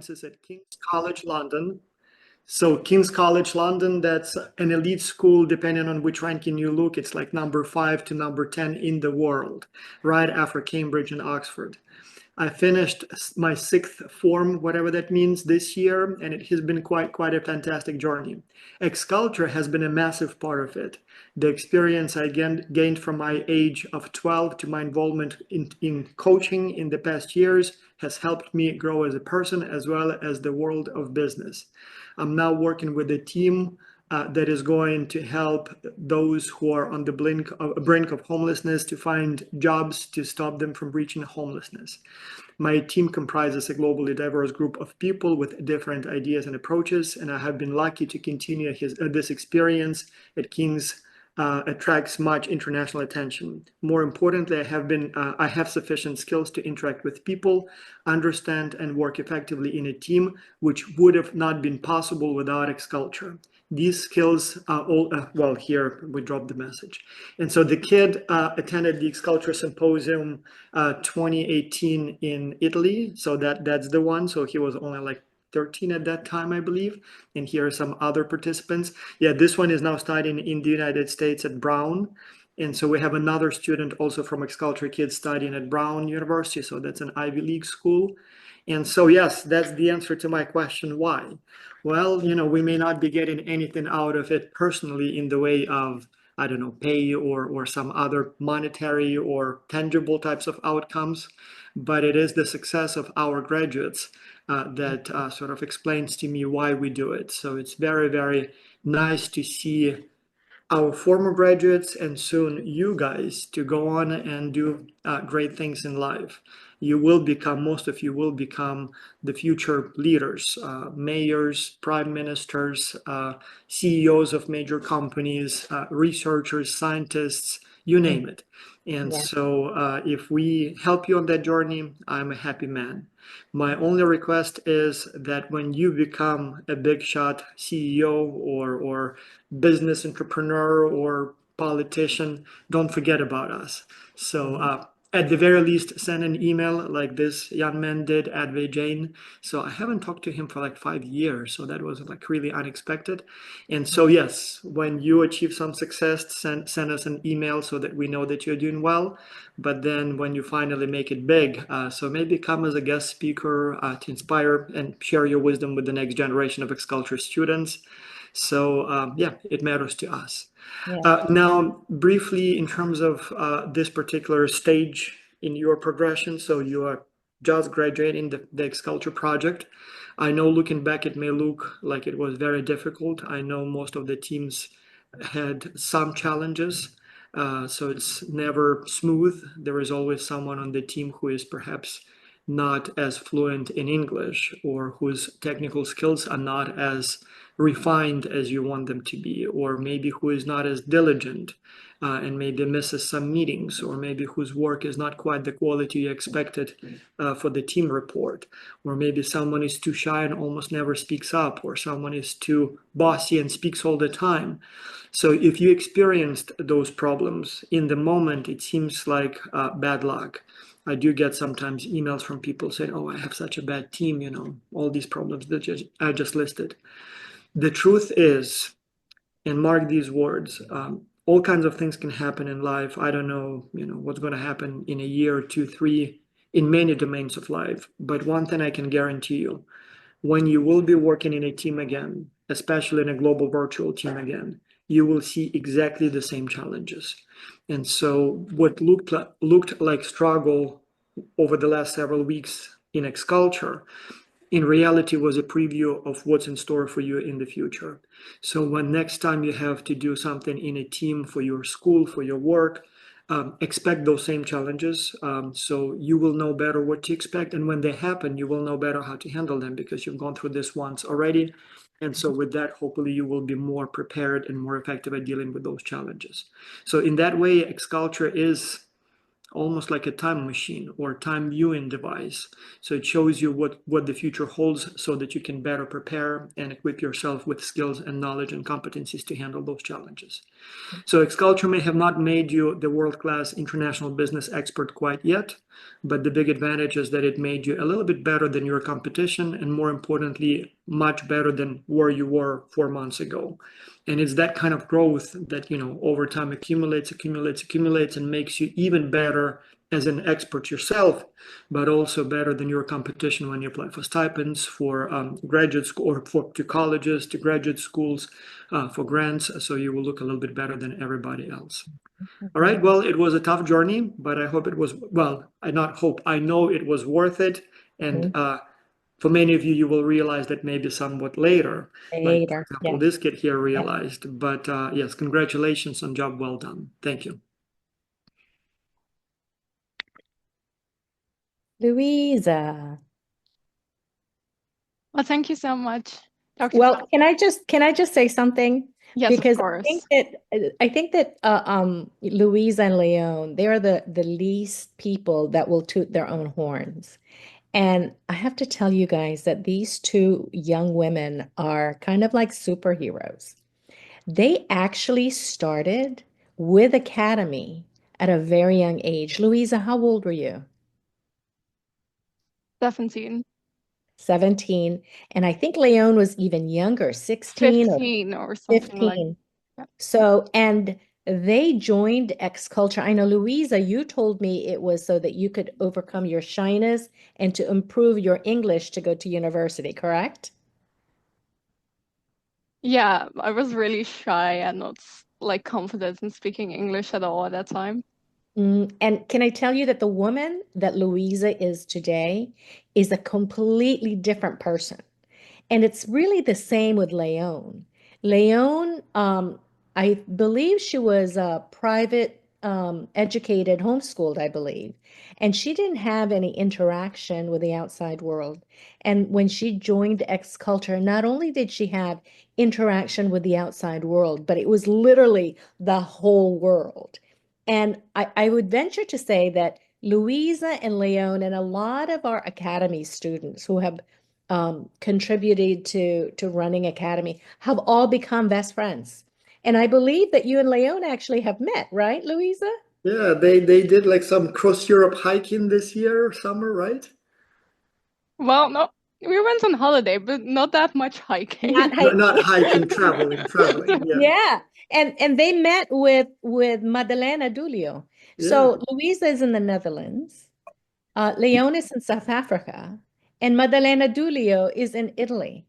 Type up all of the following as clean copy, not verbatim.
Sciences at King's College London. So King's College London, that's an elite school, depending on which ranking you look, it's like number 5 to number 10 in the world, right after Cambridge and Oxford. I finished my 6th form, whatever that means, this year, and it has been quite a fantastic journey. X-Culture has been a massive part of it. The experience I gained from my age of 12 to my involvement in coaching in the past years has helped me grow as a person as well as the world of business. I'm now working with a team that is going to help those who are on the brink of homelessness to find jobs to stop them from reaching homelessness. My team comprises a globally diverse group of people with different ideas and approaches, and I have been lucky to continue this experience at King's. Attracts much international attention. More importantly, I have sufficient skills to interact with people, understand and work effectively in a team, which would have not been possible without X-Culture. These skills are all, well, here we dropped the message. And so the kid attended the X-Culture Symposium 2018 in Italy. So that's the one. So he was only like 13 at that time, I believe. And here are some other participants. Yeah, this one is now studying in the United States at Brown. And so we have another student also from X-Culture Kids studying at Brown University. So that's an Ivy League school. And so, yes, that's the answer to my question, why? Well, we may not be getting anything out of it personally in the way of, I don't know, pay or some other monetary or tangible types of outcomes, but it is the success of our graduates that sort of explains to me why we do it. So it's very, very nice to see our former graduates and soon you guys to go on and do great things in life. Most of you will become the future leaders, mayors, prime ministers, CEOs of major companies, researchers, scientists, you name it. And so if we help you on that journey, I'm a happy man. My only request is that when you become a big shot CEO or business entrepreneur or politician, don't forget about us. So at the very least, send an email like this young man did, Advay Jain. So I haven't talked to him for like 5 years. So that was like really unexpected. And so, yes, when you achieve some success, send us an email so that we know that you're doing well. But then when you finally make it big, so maybe come as a guest speaker to inspire and share your wisdom with the next generation of X-Culture students. So yeah, it matters to us. Now, briefly, in terms of this particular stage in your progression, so you are just graduating the X-Culture project. I know looking back, it may look like it was very difficult. I know most of the teams had some challenges, so it's never smooth. There is always someone on the team who is perhaps not as fluent in English or whose technical skills are not as refined as you want them to be, or maybe who is not as diligent and maybe misses some meetings, or maybe whose work is not quite the quality you expected for the team report, or maybe someone is too shy and almost never speaks up, or someone is too bossy and speaks all the time. So if you experienced those problems in the moment, it seems like bad luck. I do get sometimes emails from people saying, oh, I have such a bad team, all these problems that I just listed. The truth is, and mark these words, all kinds of things can happen in life. I don't know, what's going to happen in a year, 2, 3, in many domains of life. But one thing I can guarantee you, when you will be working in a team again, especially in a global virtual team again, you will see exactly the same challenges. And so what looked like struggle over the last several weeks in X-Culture, in reality was a preview of what's in store for you in the future. So when next time you have to do something in a team for your school, for your work, expect those same challenges. So you will know better what to expect. And when they happen, you will know better how to handle them because you've gone through this once already. And so with that, hopefully you will be more prepared and more effective at dealing with those challenges. So in that way, X-Culture is almost like a time machine or time viewing device. So it shows you what the future holds so that you can better prepare and equip yourself with skills and knowledge and competencies to handle those challenges. So X-Culture may have not made you the world-class international business expert quite yet, but the big advantage is that it made you a little bit better than your competition, and more importantly, much better than where you were 4 months ago. And it's that kind of growth that, over time accumulates, and makes you even better as an expert yourself, but also better than your competition when you apply for stipends, for graduate school, or to colleges, to graduate schools, for grants. So you will look a little bit better than everybody else. All right. Well, it was a tough journey, but I hope it was, well, I not hope, I know it was worth it. And for many of you, you will realize that maybe somewhat later, like for example, yeah. this kid here realized. But yes, congratulations on job well done. Thank you. Louisa. Well, thank you so much, Dr. Well, can I just say something? Yes, of Because course. I think that Louisa and Leon, they're the least people that will toot their own horns. And I have to tell you guys that these two young women are kind of like superheroes. They actually started with Academy at a very young age. Louisa, how old were you? 17. 17. And I think Leon was even younger, 16 or 15 or something like 15. that. So, and they joined X-Culture. I know, Louisa, you told me it was so that you could overcome your shyness and to improve your English to go to university, correct? Yeah, I was really shy and not like confident in speaking English at all at that time. And can I tell you that the woman that Louisa is today is a completely different person? And it's really the same with Leon. Leon, I believe she was private educated, homeschooled, I believe. And she didn't have any interaction with the outside world. And when she joined X-Culture, not only did she have interaction with the outside world, but it was literally the whole world. And I would venture to say that Louisa and Leon and a lot of our Academy students who have contributed to running Academy have all become best friends. And I believe that you and Leon actually have met, right, Louisa? Yeah, they did like some cross Europe hiking this year, summer, right? Well, no, we went on holiday, but not that much hiking. Not Not hiking, traveling. Yeah. Yeah. And they met with Madalena Dulio. Yeah. So Louisa is in the Netherlands, Leon is in South Africa, and Madalena Dulio is in Italy.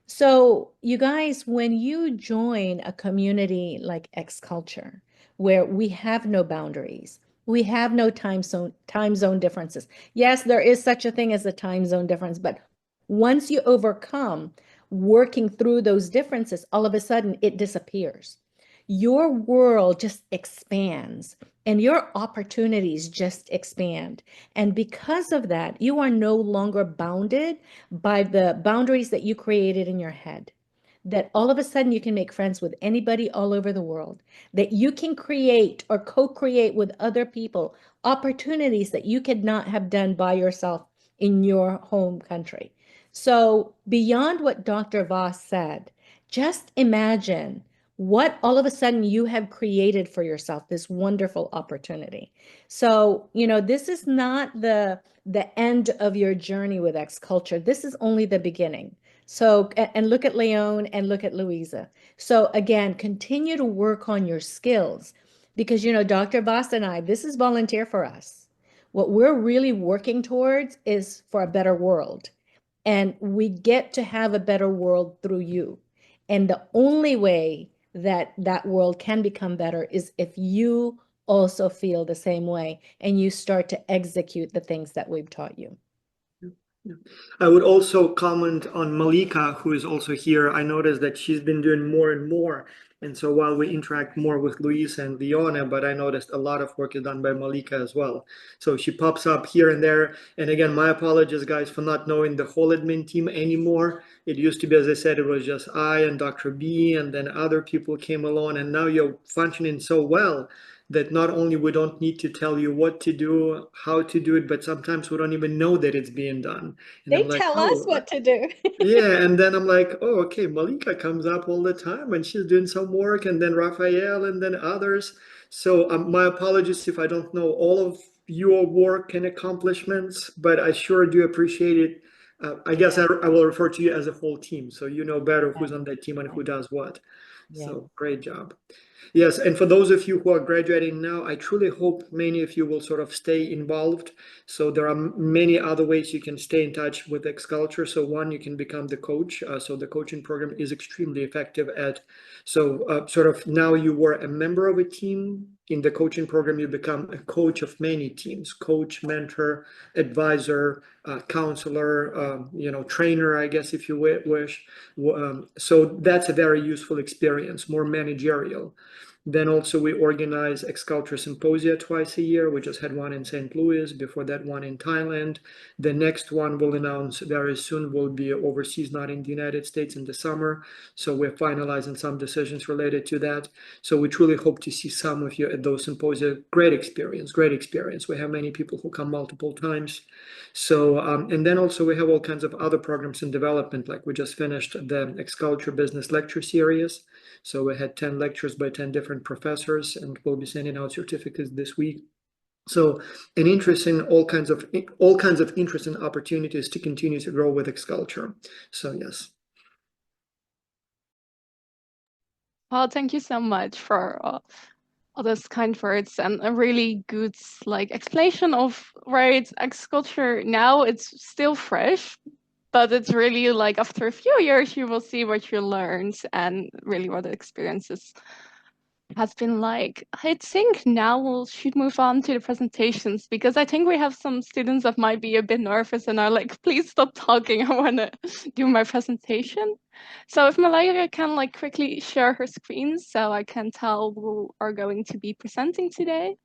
So, you guys, when you join a community like X-Culture, where we have no boundaries, we have no time zone differences. Yes, there is such a thing as a time zone difference, but once you overcome working through those differences, all of a sudden it disappears. Your world just expands and your opportunities just expand. And because of that, you are no longer bounded by the boundaries that you created in your head. That all of a sudden you can make friends with anybody all over the world, that you can create or co-create with other people opportunities that you could not have done by yourself in your home country. So beyond what Dr. Voss said, just imagine what all of a sudden you have created for yourself, this wonderful opportunity. So, this is not the end of your journey with X-Culture. This is only the beginning. So, and look at Leon and look at Louisa. So again, continue to work on your skills because, Dr. Voss and I, this is volunteer for us. What we're really working towards is for a better world. And we get to have a better world through you. And the only way that that world can become better is if you also feel the same way and you start to execute the things that we've taught you. I would also comment on Malika, who is also here. I noticed that she's been doing more and more. And so while we interact more with Luisa and Leona, but I noticed a lot of work is done by Malika as well. So she pops up here and there. And again, my apologies, guys, for not knowing the whole admin team anymore. It used to be, as I said, it was just I and Dr. B, and then other people came along. And now you're functioning so well that not only we don't need to tell you what to do, how to do it, but sometimes we don't even know that it's being done. And They I'm like, tell us oh, what to do. yeah. And then I'm like, oh, okay, Malika comes up all the time and she's doing some work, and then Raphael, and then others. So my apologies if I don't know all of your work and accomplishments, but I sure do appreciate it. I guess I will refer to you as a whole team, so you know better who's on that team and who does what. Yeah. So great job. Yes, and for those of you who are graduating now, I truly hope many of you will sort of stay involved. So there are many other ways you can stay in touch with Xculture. So one, you can become the coach. So the coaching program is extremely effective at, sort of now you were a member of a team. In the coaching program, you become a coach of many teams: coach, mentor, advisor, counselor, trainer, I guess, if you wish. So that's a very useful experience, more managerial. Then also we organize Xculture Symposia twice a year. We just had one in St. Louis, before that one in Thailand. The next one we'll announce very soon will be overseas, not in the United States, in the summer. So we're finalizing some decisions related to that. So we truly hope to see some of you at those symposia. Great experience, great experience. We have many people who come multiple times. So, and then also we have all kinds of other programs in development, like we just finished the Xculture Business Lecture Series. So we had 10 lectures by 10 different professors, and we'll be sending out certificates this week. So an interest in all kinds of interesting opportunities to continue to grow with Xculture. So yes. Well, thank you so much for all those kind words and a really good explanation of where it's Xculture now. It's still fresh, but it's really after a few years you will see what you learned and really what the experiences has been like. I think now we should move on to the presentations, because I think we have some students that might be a bit nervous and are like, please stop talking, I want to do my presentation. So if Malika can quickly share her screen so I can tell who are going to be presenting today.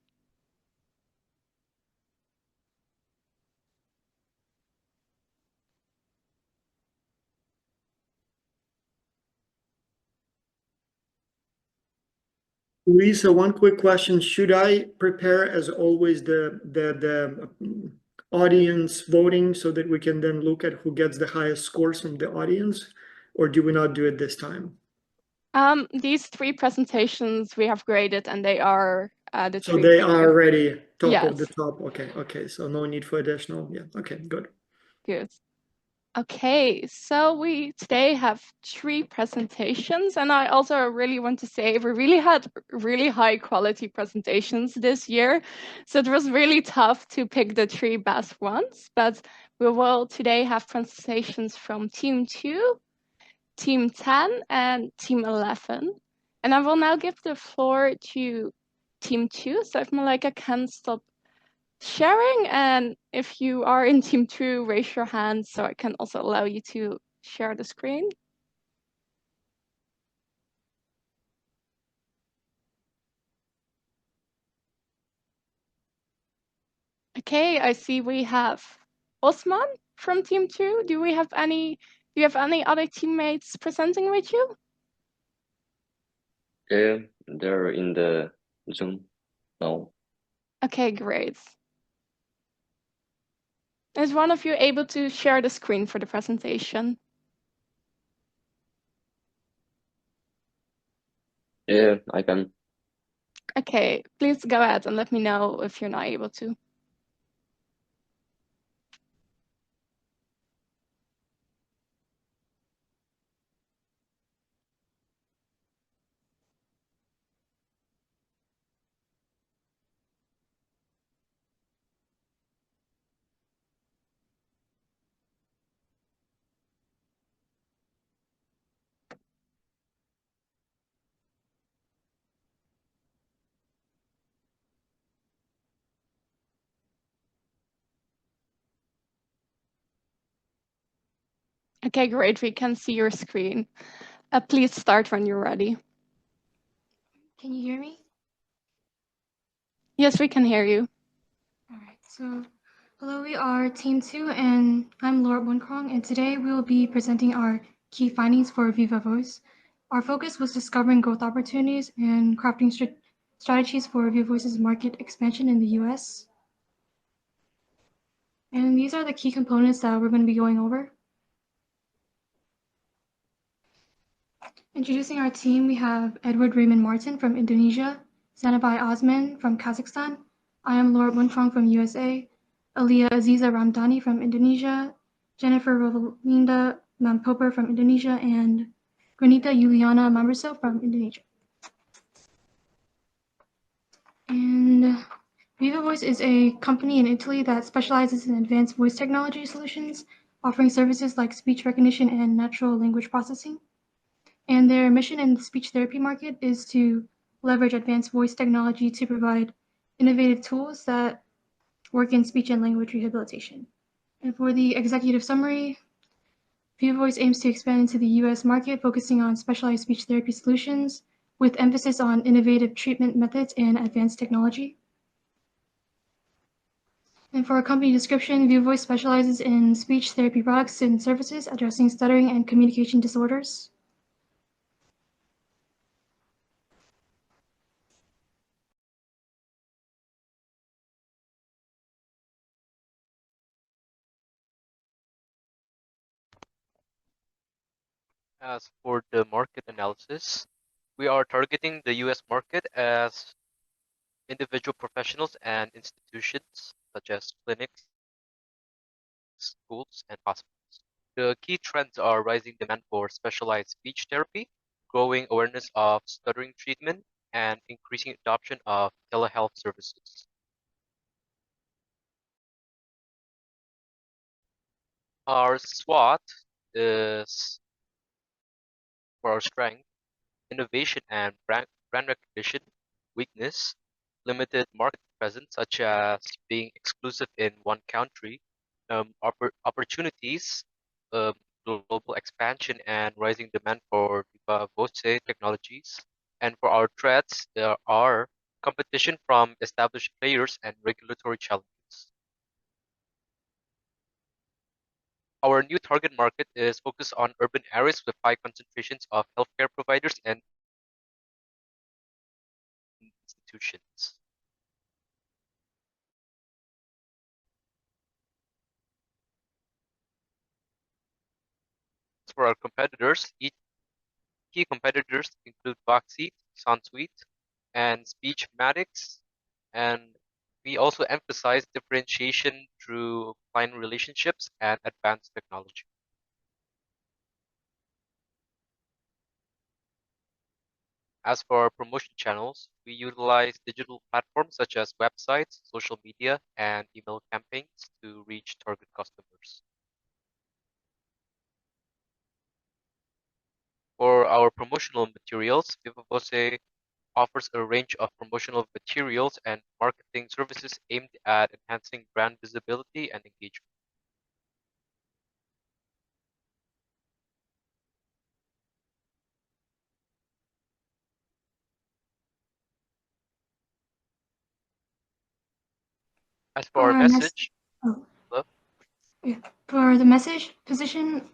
Lisa, one quick question. Should I prepare, as always, the audience voting so that we can then look at who gets the highest scores from the audience, or do we not do it this time? These three presentations we have graded, and they are the So three. they are already top of Yes. the top. Okay. So no need for additional. Yeah. Okay, good. Good. Okay, so we today have three presentations, and I also really want to say we really had really high quality presentations this year. So it was really tough to pick the three best ones, but we will today have presentations from Team 2, Team 10, and Team 11. And I will now give the floor to Team 2. So if Malika can stop sharing, and if you are in Team 2, raise your hand so I can also allow you to share the screen. Okay, I see we have Osman from Team 2. Do you have any other teammates presenting with you? Yeah, they're in the Zoom now. Okay, great. Is one of you able to share the screen for the presentation? Yeah, I can. Okay, please go ahead and let me know if you're not able to. Okay, great. We can see your screen. Please start when you're ready. Can you hear me? Yes, we can hear you. All right, so hello, we are Team 2, and I'm Laura Bunkrong, and today we will be presenting our key findings for Viva Voice. Our focus was discovering growth opportunities and crafting strategies for VivoVoice's market expansion in the US. And these are the key components that we're going to be going over. Introducing our team, we have Edward Raymond Martin from Indonesia, Zanabai Osman from Kazakhstan. I am Laura Buntrong from USA, Aliyah Aziza Ramdhani from Indonesia, Jennifer Rovalinda Mampoper from Indonesia, and Granita Juliana Mamberso from Indonesia. And VivoVoice is a company in Italy that specializes in advanced voice technology solutions, offering services like speech recognition and natural language processing. And their mission in the speech therapy market is to leverage advanced voice technology to provide innovative tools that work in speech and language rehabilitation. And for the executive summary, VivoVoice aims to expand into the US market, focusing on specialized speech therapy solutions with emphasis on innovative treatment methods and advanced technology. And for our company description, VivoVoice specializes in speech therapy products and services addressing stuttering and communication disorders. As for the market analysis, we are targeting the US market as individual professionals and institutions such as clinics, schools, and hospitals. The key trends are rising demand for specialized speech therapy, growing awareness of stuttering treatment, and increasing adoption of telehealth services. Our SWOT is for our strength, innovation and brand recognition, weakness, limited market presence, such as being exclusive in one country, opportunities, global expansion and rising demand for VivoVoce technologies. And for our threats, there are competition from established players and regulatory challenges. Our new target market is focused on urban areas with high concentrations of healthcare providers and institutions. For our competitors, key competitors include Voxy, SoundSuite, and Speechmatics, and we also emphasize differentiation through client relationships and advanced technology. As for our promotion channels, we utilize digital platforms such as websites, social media, and email campaigns to reach target customers. For our promotional materials, VivoVoce offers a range of promotional materials and marketing services aimed at enhancing brand visibility and engagement. As for our message, for the message position,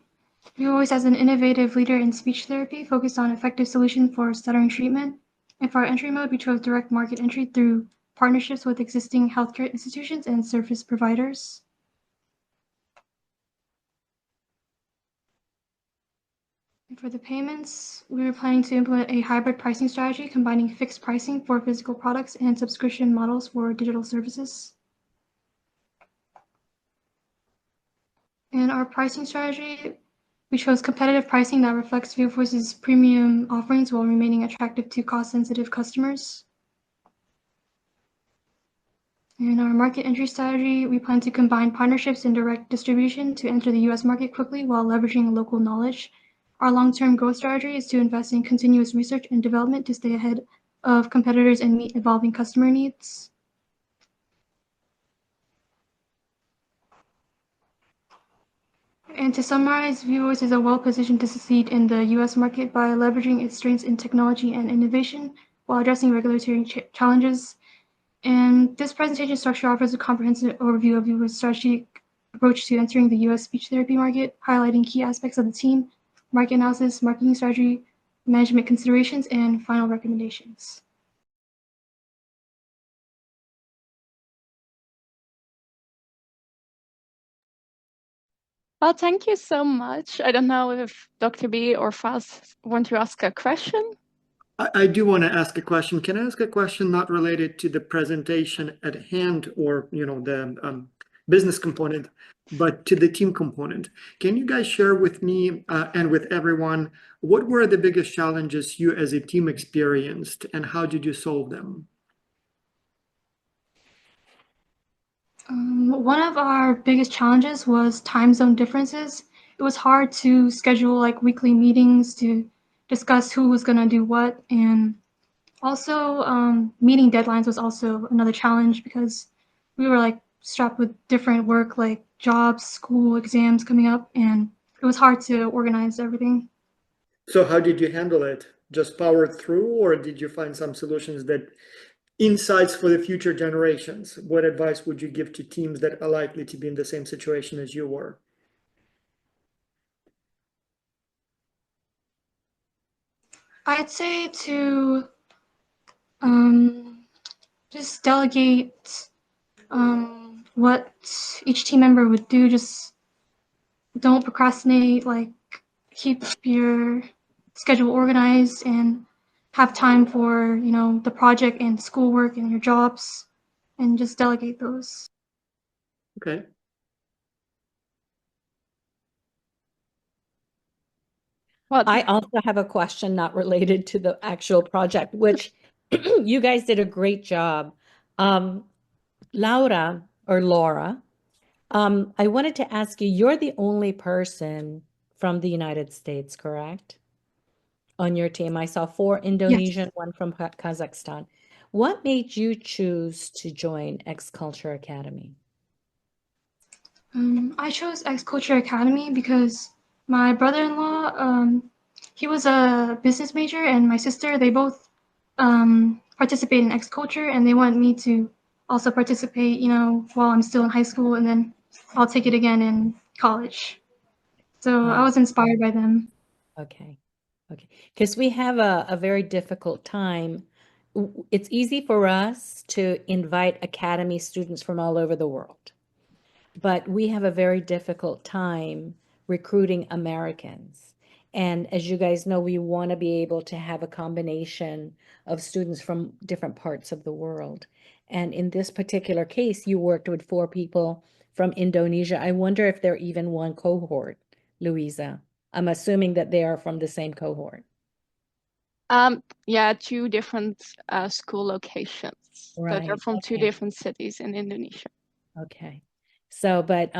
VivoVoice as an innovative leader in speech therapy focused on effective solution for stuttering treatment. And for our entry mode, we chose direct market entry through partnerships with existing healthcare institutions and service providers. And for the payments, we were planning to implement a hybrid pricing strategy combining fixed pricing for physical products and subscription models for digital services. And our pricing strategy, we chose competitive pricing that reflects VivoVoice's premium offerings while remaining attractive to cost-sensitive customers. In our market entry strategy, we plan to combine partnerships and direct distribution to enter the US market quickly while leveraging local knowledge. Our long-term growth strategy is to invest in continuous research and development to stay ahead of competitors and meet evolving customer needs. And to summarize, VivoVoice is well positioned to succeed in the US market by leveraging its strengths in technology and innovation while addressing regulatory challenges. And this presentation structure offers a comprehensive overview of VivoVoice's strategic approach to entering the US speech therapy market, highlighting key aspects of the team, market analysis, marketing strategy, management considerations, and final recommendations. Well, thank you so much. I don't know if Dr. B or Faz want to ask a question. I do want to ask a question. Can I ask a question not related to the presentation at hand or, the business component, but to the team component? Can you guys share with me and with everyone, what were the biggest challenges you as a team experienced and how did you solve them? One of our biggest challenges was time zone differences. It was hard to schedule like weekly meetings to discuss who was going to do what. And also, meeting deadlines was also another challenge because we were like strapped with different work, like jobs, school, exams coming up, and it was hard to organize everything. So how did you handle it? Just powered through, or did you find some solutions that insights for the future generations? What advice would you give to teams that are likely to be in the same situation as you were? I'd say to just delegate what each team member would do. Just don't procrastinate, like keep your schedule organized and have time for, the project and schoolwork and your jobs and just delegate those. Okay. Well, I also have a question not related to the actual project, which you guys did a great job. Laura or Laura, I wanted to ask you, you're the only person from the United States, correct? On your team. I saw 4 Indonesian, 1 from Kazakhstan. What made you choose to join X Culture Academy? I chose X Culture Academy because my brother-in-law, he was a business major, and my sister, they both participate in X Culture, and they wanted me to also participate, while I'm still in high school, and then I'll take it again in college. So I was inspired by them. Okay. Okay. Because we have a very difficult time. It's easy for us to invite academy students from all over the world, but we have a very difficult time recruiting Americans. And as you guys know, we want to be able to have a combination of students from different parts of the world. And in this particular case, you worked with 4 people from Indonesia. I wonder if they're even one cohort, Louisa. I'm assuming that they are from the same cohort. yeah, 2 different school locations. So they're Right. from 2 Okay. different cities in Indonesia. Okay. So, but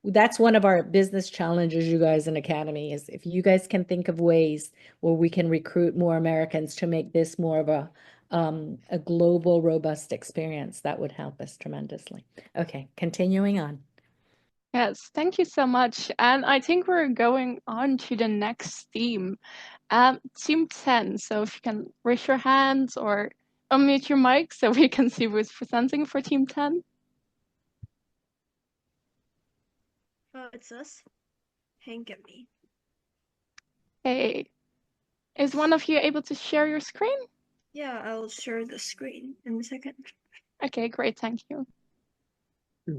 that's one of our business challenges, you guys in Academy, is if you guys can think of ways where we can recruit more Americans to make this more of a global, robust experience, that would help us tremendously. Okay, continuing on. Yes, thank you so much. And I think we're going on to the next team, Team 10. So if you can raise your hands or unmute your mic so we can see who's presenting for Team 10. It's us, Hank and me. Hey, is one of you able to share your screen? Yeah, I'll share the screen in a second. Okay, great, thank you.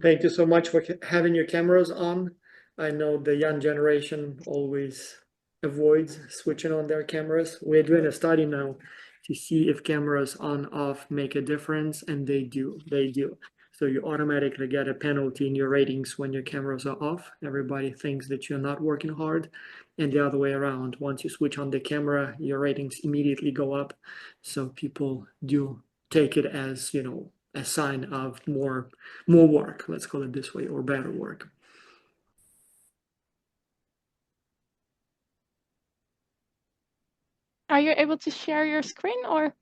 Thank you so much for having your cameras on. I know the young generation always avoids switching on their cameras. We're doing a study now to see if cameras on off make a difference, and they do. They do. So you automatically get a penalty in your ratings when your cameras are off. Everybody thinks that you're not working hard, and the other way around. Once you switch on the camera, your ratings immediately go up. So people do take it as, a sign of more work, let's call it this way, or better work. Are you able to share your screen or?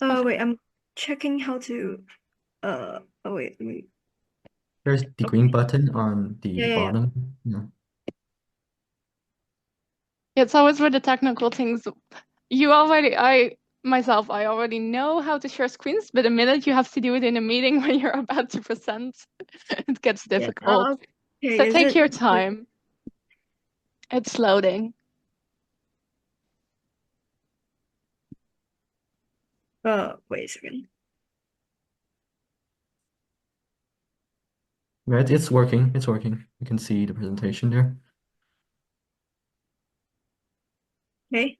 Wait, I'm checking how to, oh wait, let me. There's the green button on the bottom. Yeah. It's always with the technical things. I already know how to share screens, but the minute you have to do it in a meeting when you're about to present, it gets difficult. Okay, So take your time. It's loading. Wait a second. Right, it's working. It's working. You can see the presentation there. Okay.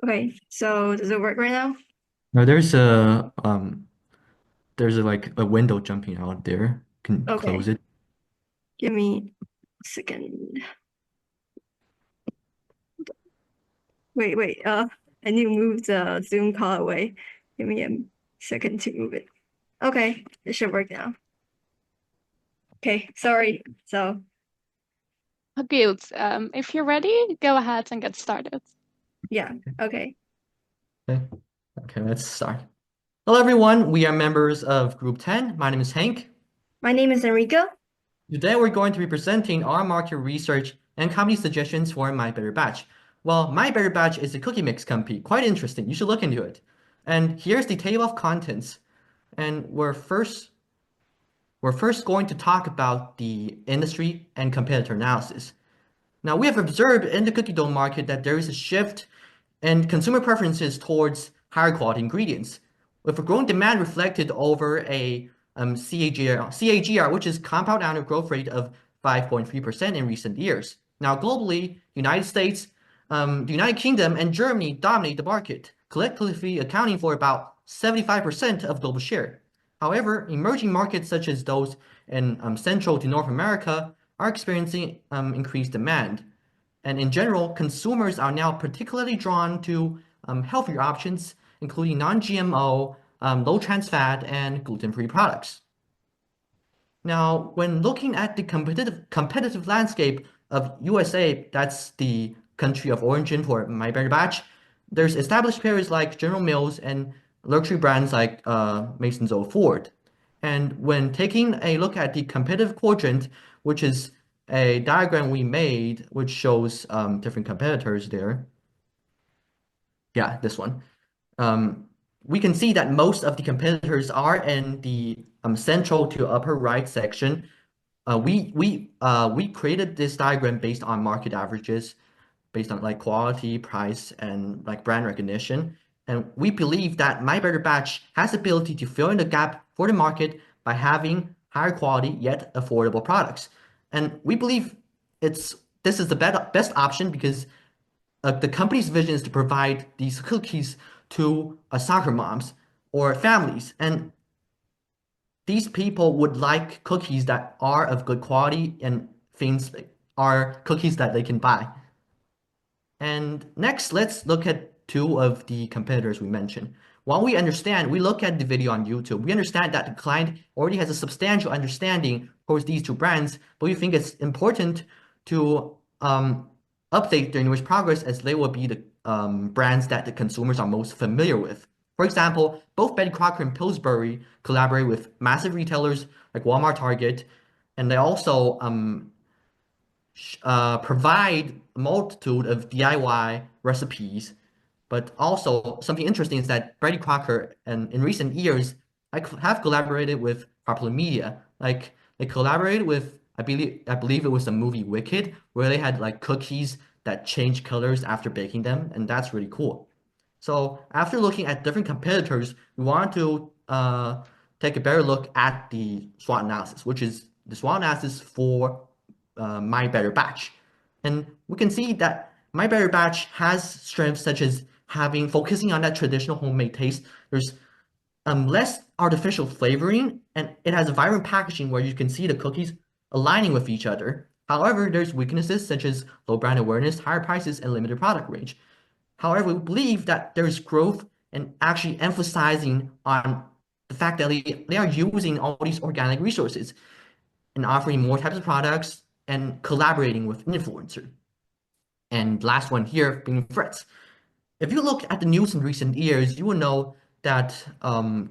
Okay, so does it work right now? Now there's like a window jumping out there. Can Okay. close it. Give me a second. Wait, I need to move the Zoom call away. Give me a second to move it. Okay, it should work now. Okay, sorry. So, Good. If you're ready, go ahead and get started. yeah, okay. Okay, let's start. Hello everyone, we are members of Group 10. My name is Hank. My name is Enrico. Today we're going to be presenting our market research and company suggestions for My Better Batch. Well, My Better Batch is a cookie mix company. Quite interesting. You should look into it. And here's the table of contents. And we're first going to talk about the industry and competitor analysis. Now, we have observed in the cookie dough market that there is a shift in consumer preferences towards higher quality ingredients, with a growing demand reflected over a CAGR, which is compound annual growth rate of 5.3% in recent years. Now, globally, United States, the United Kingdom, and Germany dominate the market, collectively accounting for about 75% of global share. However, emerging markets such as those in Central to North America are experiencing increased demand. And in general, consumers are now particularly drawn to healthier options, including non-GMO, low trans fat, and gluten-free products. Now, when looking at the competitive landscape of USA, that's the country of origin for My Better Batch, there's established players like General Mills and luxury brands like Mason's Old Ford. And when taking a look at the competitive quadrant, which is a diagram we made, which shows different competitors there. Yeah, this one. We can see that most of the competitors are in the central to upper right section. We created this diagram based on market averages, based on like quality, price, and like brand recognition. And we believe that My Better Batch has the ability to fill in the gap for the market by having higher quality yet affordable products. And we believe this is the best option because the company's vision is to provide these cookies to soccer moms or families. And these people would like cookies that are of good quality and things are cookies that they can buy. And next, let's look at two of the competitors we mentioned. While we look at the video on YouTube, we understand that the client already has a substantial understanding towards these two brands, but we think it's important to update their newest progress as they will be the brands that the consumers are most familiar with. For example, both Betty Crocker and Pillsbury collaborate with massive retailers like Walmart, Target, and they also provide a multitude of DIY recipes. But also something interesting is that Betty Crocker and in recent years have collaborated with popular media. Like they collaborated with I believe it was the movie Wicked, where they had like cookies that change colors after baking them, and that's really cool. So after looking at different competitors, we want to take a better look at the SWOT analysis, which is the SWOT analysis for My Better Batch. And we can see that My Better Batch has strengths such as focusing on that traditional homemade taste. There's less artificial flavoring, and it has a vibrant packaging where you can see the cookies aligning with each other. However, there's weaknesses such as low brand awareness, higher prices, and limited product range. However, we believe that there's growth in actually emphasizing on the fact that they are using all these organic resources and offering more types of products and collaborating with influencers. And last one here being threats. If you look at the news in recent years, you will know that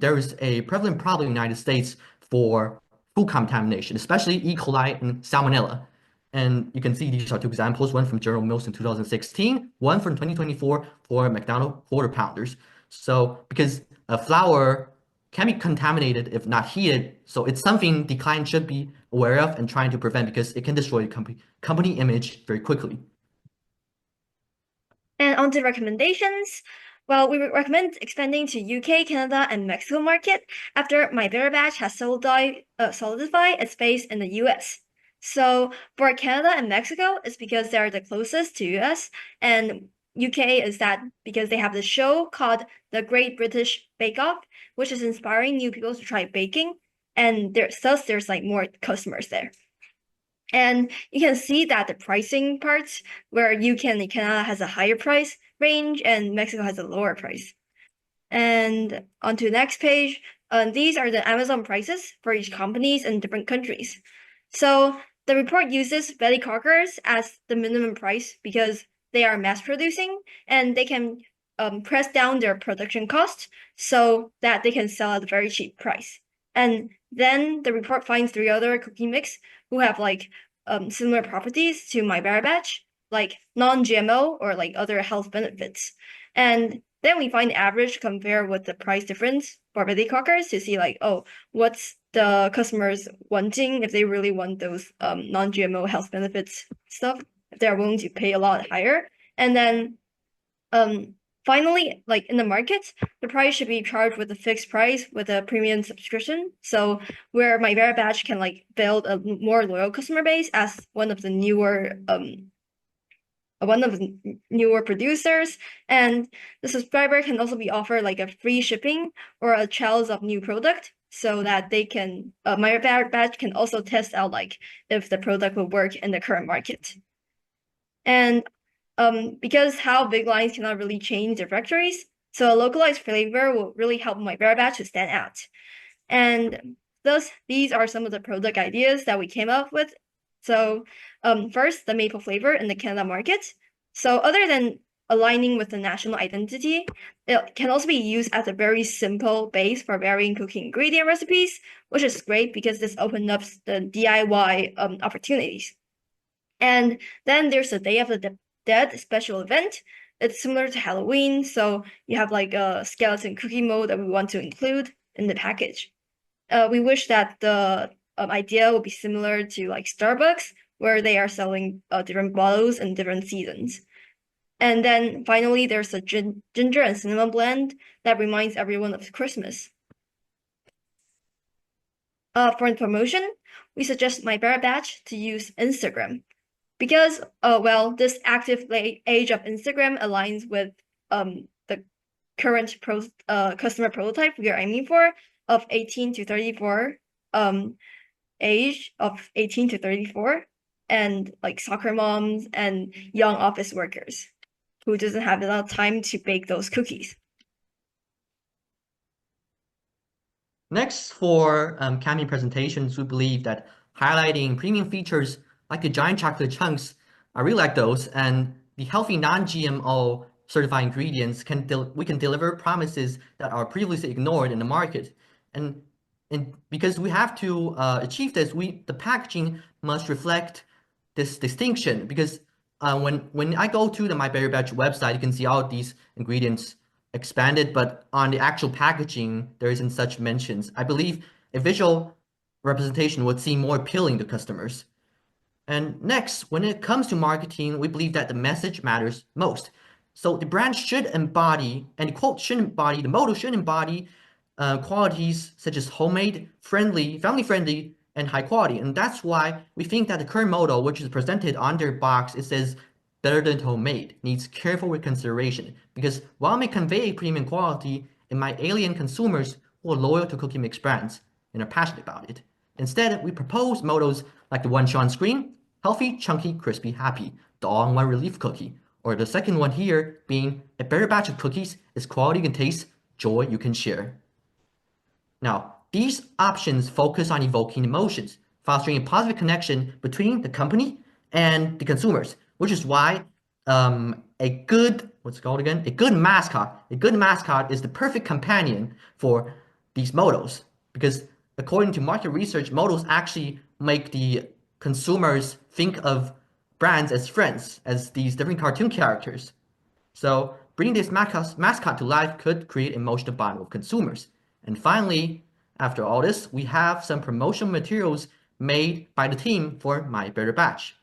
there is a prevalent problem in the United States for food contamination, especially E. coli and Salmonella. And you can see these are two examples, one from General Mills in 2016, one from 2024 for McDonald's Quarter Pounders. So because flour can be contaminated if not heated, so it's something the client should be aware of and trying to prevent because it can destroy the company image very quickly. And on to recommendations. Well, we would recommend expanding to UK, Canada, and Mexico market after My Better Batch has solidified its base in the US. So for Canada and Mexico, it's because they are the closest to US, and UK is that because they have the show called The Great British Bake Off, which is inspiring new people to try baking, and there's like more customers there. And you can see that the pricing parts where UK and Canada has a higher price range and Mexico has a lower price. And on to the next page, these are the Amazon prices for each companies in different countries. So the report uses Betty Crockers as the minimum price because they are mass producing and they can press down their production costs so that they can sell at a very cheap price. And then the report finds 3 other cookie mix who have like similar properties to My Better Batch, like non-GMO or like other health benefits. And then we find average compare with the price difference for Betty Crockers to see like, oh, what's the customers wanting if they really want those non-GMO health benefits stuff, if they're willing to pay a lot higher. And then finally, like in the market, the price should be charged with a fixed price with a premium subscription. So where My Better Batch can like build a more loyal customer base as one of the newer producers, and the subscriber can also be offered like a free shipping or a trials of new product so that they can My Better Batch can also test out like if the product will work in the current market. And because how big lines cannot really change their factories, so a localized flavor will really help My Better Batch to stand out. And thus, these are some of the product ideas that we came up with. So first, the maple flavor in the Canada market. So other than aligning with the national identity, it can also be used as a very simple base for varying cooking ingredient recipes, which is great because this opens up the DIY opportunities. And then there's the Day of the Dead special event. It's similar to Halloween, so you have like a skeleton cookie mold that we want to include in the package. We wish that the idea would be similar to like Starbucks, where they are selling different bottles in different seasons. And then finally, there's a ginger and cinnamon blend that reminds everyone of Christmas. For the promotion, we suggest My Better Batch to use Instagram because, well, this active age of Instagram aligns with the current customer prototype we are aiming for of 18 to 34, age of 18 to 34, and like soccer moms and young office workers who doesn't have enough time to bake those cookies. Next, for campaign presentations, we believe that highlighting premium features like the giant chocolate chunks, I really like those, and the healthy non-GMO certified ingredients we can deliver promises that are previously ignored in the market. And because we have to achieve this, the packaging must reflect this distinction. Because when I go to the My Better Batch website, you can see all these ingredients expanded, but on the actual packaging, there isn't such mentions. I believe a visual representation would seem more appealing to customers. And next, when it comes to marketing, we believe that the message matters most. So the brand should embody, and the quote should embody, the motto should embody qualities such as homemade, friendly, family-friendly, and high quality. And that's why we think that the current motto, which is presented on their box, it says better than homemade, needs careful reconsideration, because while it may convey premium quality, it might alien consumers who are loyal to cookie mix brands and are passionate about it. Instead, we propose mottos like the one shown on screen, healthy, chunky, crispy, happy, the all-in-one relief cookie, or the second one here being a better batch of cookies is quality you can taste, joy you can share. Now, these options focus on evoking emotions, fostering a positive connection between the company and the consumers, which is why a good mascot is the perfect companion for these mottos, because according to market research, mottos actually make the consumers think of brands as friends, as these different cartoon characters. So bringing this mascot to life could create emotional bond with consumers. And finally, after all this, we have some promotional materials made by the team for My Better Batch.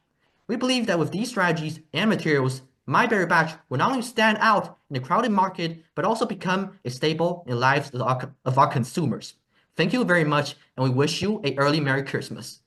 We believe that with these strategies and materials, My Better Batch will not only stand out in the crowded market, but also become a staple in the lives of our consumers. Thank you very much, and we wish you a early Merry Christmas.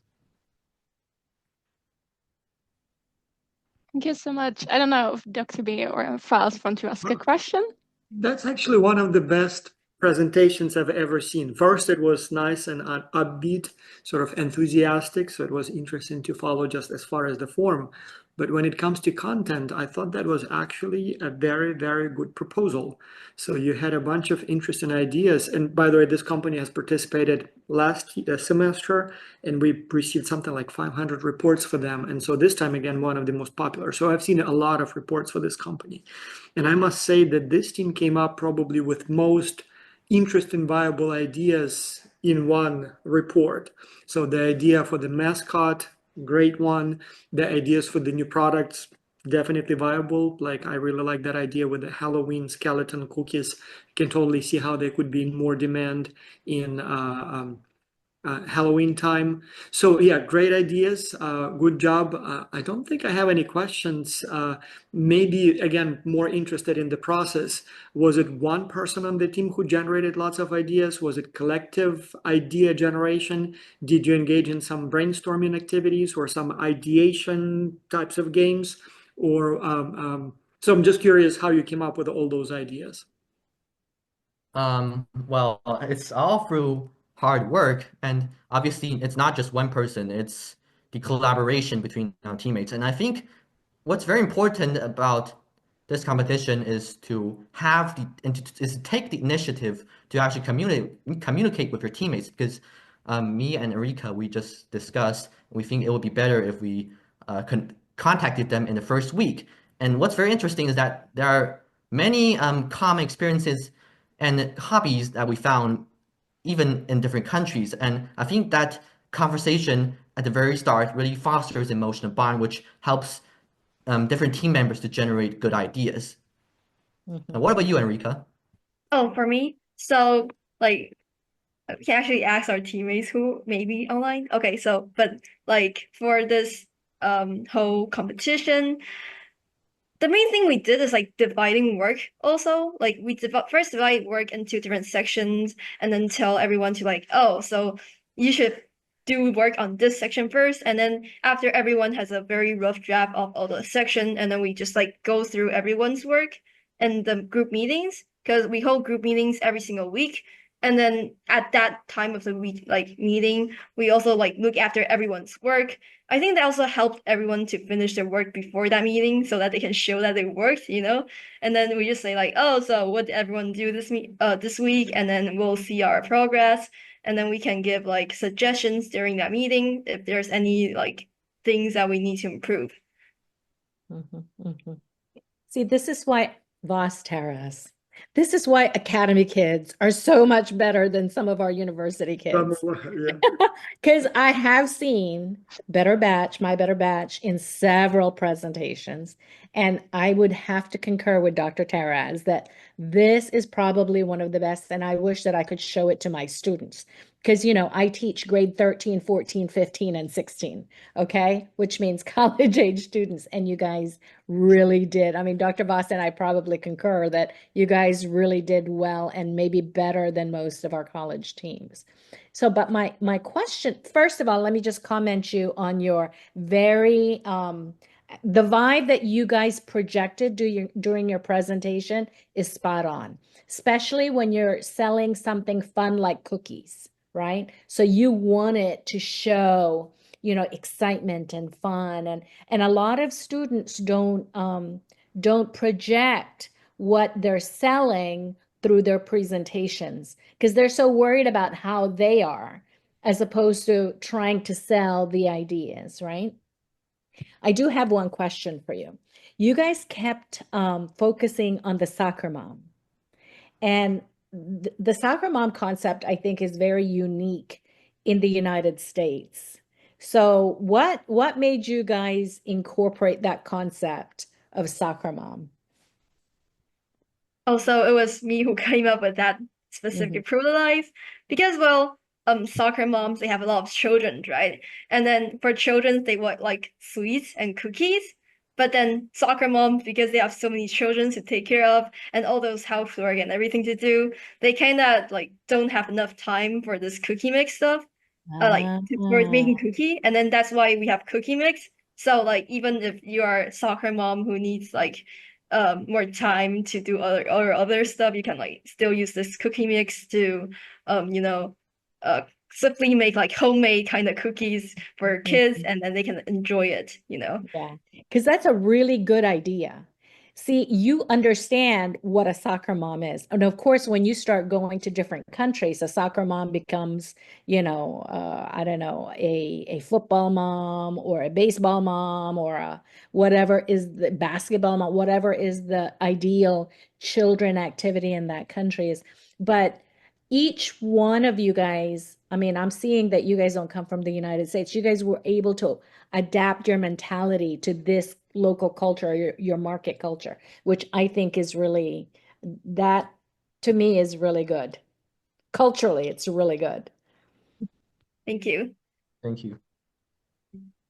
Thank you so much. I don't know if Dr. B or Faust want to ask a question. That's actually one of the best presentations I've ever seen. First, it was nice and upbeat, sort of enthusiastic, so it was interesting to follow just as far as the form. But when it comes to content, I thought that was actually a very, very good proposal. So you had a bunch of interesting ideas. And by the way, this company has participated last semester, and we received something like 500 reports for them. And so this time, again, one of the most popular. So I've seen a lot of reports for this company. And I must say that this team came up probably with most interesting, viable ideas in one report. So the idea for the mascot, great one. The ideas for the new products, definitely viable. Like I really like that idea with the Halloween skeleton cookies. You can totally see how they could be in more demand in Halloween time. So yeah, great ideas. Good job. I don't think I have any questions. Maybe again, more interested in the process. Was it one person on the team who generated lots of ideas? Was it collective idea generation? Did you engage in some brainstorming activities or some ideation types of games? Or so I'm just curious how you came up with all those ideas. Well, it's all through hard work, and obviously it's not just one person, it's the collaboration between our teammates. And I think what's very important about this competition is to take the initiative to actually communicate with your teammates, because me and Erika, we just discussed, we think it would be better if we contacted them in the first week. And what's very interesting is that there are many common experiences and hobbies that we found even in different countries. And I think that conversation at the very start really fosters emotional bond, which helps different team members to generate good ideas. Mhm. Now, what about you, Enrica? Oh, for me, so like we can actually ask our teammates who may be online. Okay, so but like for this whole competition, the main thing we did is like dividing work also. Like we first divide work into different sections and then tell everyone to like, oh, so you should do work on this section first. And then after everyone has a very rough draft of all the section, and then we just like go through everyone's work and the group meetings, because we hold group meetings every single week. And then at that time of the week, like meeting, we also like look after everyone's work. I think that also helped everyone to finish their work before that meeting so that they can show that they worked, you know? And then we just say like, oh, so what did everyone do this week? And then we'll see our progress. And then we can give like suggestions during that meeting if there's any like things that we need to improve. Mhm, mhm. See, this is why Voss Terras. This is why Academy kids are so much better than some of our university kids. Yeah. Because I have seen Better Batch, My Better Batch in several presentations, and I would have to concur with Dr. Taraz that this is probably one of the best, and I wish that I could show it to my students. Because, you know, I teach grade 13, 14, 15, and 16, okay? Which means college-age students, and you guys really did. I mean, Dr. Voss and I probably concur that you guys really did well and maybe better than most of our college teams. So, but my question, first of all, let me just comment you on your very the vibe that you guys projected during your presentation is spot on, especially when you're selling something fun like cookies, right? So you want it to show, you know, excitement and fun, and a lot of students don't project what they're selling through their presentations because they're so worried about how they are as opposed to trying to sell the ideas, right? I do have one question for you. You guys kept focusing on the soccer mom, and the soccer mom concept, I think, is very unique in the United States. So what made you guys incorporate that concept of soccer mom? Also, it was me who came up with that specific prototype because, well, soccer moms, they have a lot of children, right? And then for children, they want like sweets and cookies. But then soccer mom, because they have so many children to take care of and all those housework and everything to do, they kind of like don't have enough time for this cookie mix stuff, for making cookie. And then that's why we have cookie mix. So like even if you are a soccer mom who needs like more time to do other stuff, you can like still use this cookie mix to simply make like homemade kind of cookies for kids, and then they can enjoy it. Yeah, because that's a really good idea. See, you understand what a soccer mom is. And of course, when you start going to different countries, a soccer mom becomes, I don't know, a football mom or a baseball mom or a whatever is the basketball mom, whatever is the ideal children activity in that country is. But each one of you guys, I mean, I'm seeing that you guys don't come from the United States. You guys were able to adapt your mentality to this local culture, your market culture, which I think is really, that to me is really good. Culturally, it's really good. Thank you. Thank you.